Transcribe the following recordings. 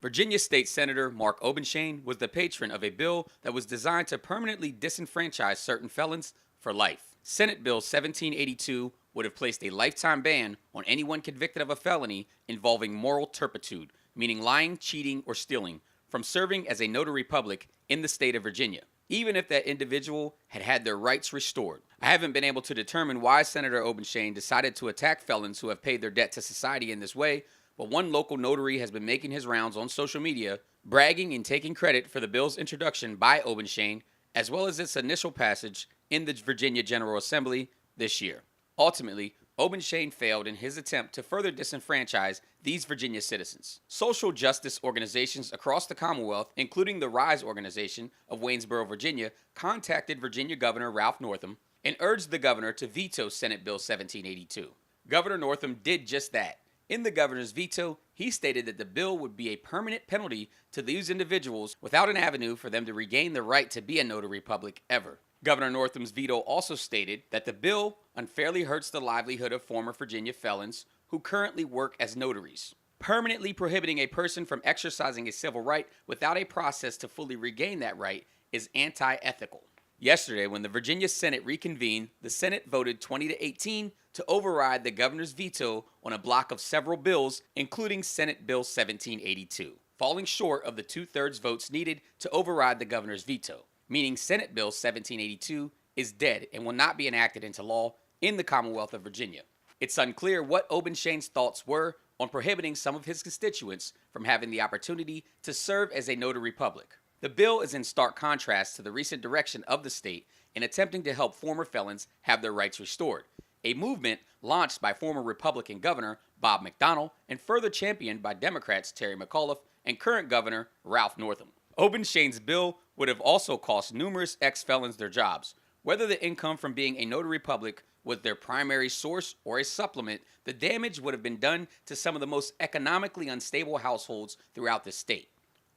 Virginia State Senator Mark Obenshain was the patron of a bill that was designed to permanently disenfranchise certain felons for life. Senate Bill 1782 would have placed a lifetime ban on anyone convicted of a felony involving moral turpitude, meaning lying, cheating, or stealing, from serving as a notary public in the state of Virginia, even if that individual had had their rights restored. I haven't been able to determine why Senator Obenshain decided to attack felons who have paid their debt to society in this way, but one local notary has been making his rounds on social media, bragging and taking credit for the bill's introduction by Obenshain, as well as its initial passage in the Virginia General Assembly this year. Ultimately, Obenshain failed in his attempt to further disenfranchise these Virginia citizens. Social justice organizations across the Commonwealth, including the RISE organization of Waynesboro, Virginia, contacted Virginia Governor Ralph Northam and urged the governor to veto Senate Bill 1782. Governor Northam did just that. In the governor's veto, he stated that the bill would be a permanent penalty to these individuals without an avenue for them to regain the right to be a notary public ever. Governor Northam's veto also stated that the bill unfairly hurts the livelihood of former Virginia felons who currently work as notaries. Permanently prohibiting a person from exercising a civil right without a process to fully regain that right is anti-ethical. Yesterday, when the Virginia Senate reconvened, the Senate voted 20-18 to override the governor's veto on a block of several bills, including Senate Bill 1782, falling short of the 2/3 votes needed to override the governor's veto, meaning Senate Bill 1782 is dead and will not be enacted into law in the Commonwealth of Virginia. It's unclear what Obenshain's thoughts were on prohibiting some of his constituents from having the opportunity to serve as a notary public. The bill is in stark contrast to the recent direction of the state in attempting to help former felons have their rights restored, a movement launched by former Republican Governor Bob McDonnell and further championed by Democrats Terry McAuliffe and current Governor Ralph Northam. Obenshain's bill would have also cost numerous ex-felons their jobs. Whether the income from being a notary public was their primary source or a supplement, the damage would have been done to some of the most economically unstable households throughout the state.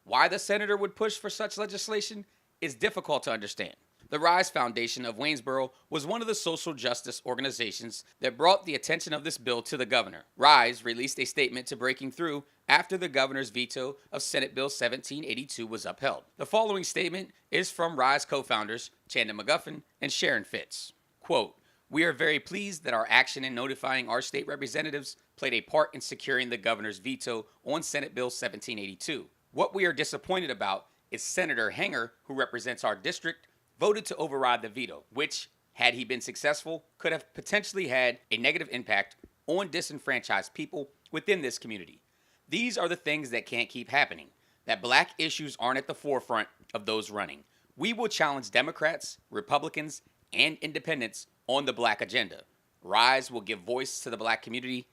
Why the senator would push for such legislation is difficult to understand. The RISE Foundation of Waynesboro was one of the social justice organizations that brought the attention of this bill to the governor. RISE released a statement to breaking through after the governor's veto of Senate Bill 1782 was upheld. The following statement is from RISE co-founders Chanda McGuffin and Sharon Fitz. Quote, "We are very pleased that our action in notifying our state representatives played a part in securing the governor's veto on Senate Bill 1782. What we are disappointed about is Senator Hanger, who represents our district, voted to override the veto, which, had he been successful, could have potentially had a negative impact on disenfranchised people within this community. These are the things that can't keep happening, that black issues aren't at the forefront of those running. We will challenge Democrats, Republicans, and independents on the black agenda. RISE will give voice to the black community."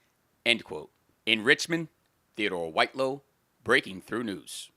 End quote. In Richmond, Theodore Whitelow, Breaking Through News.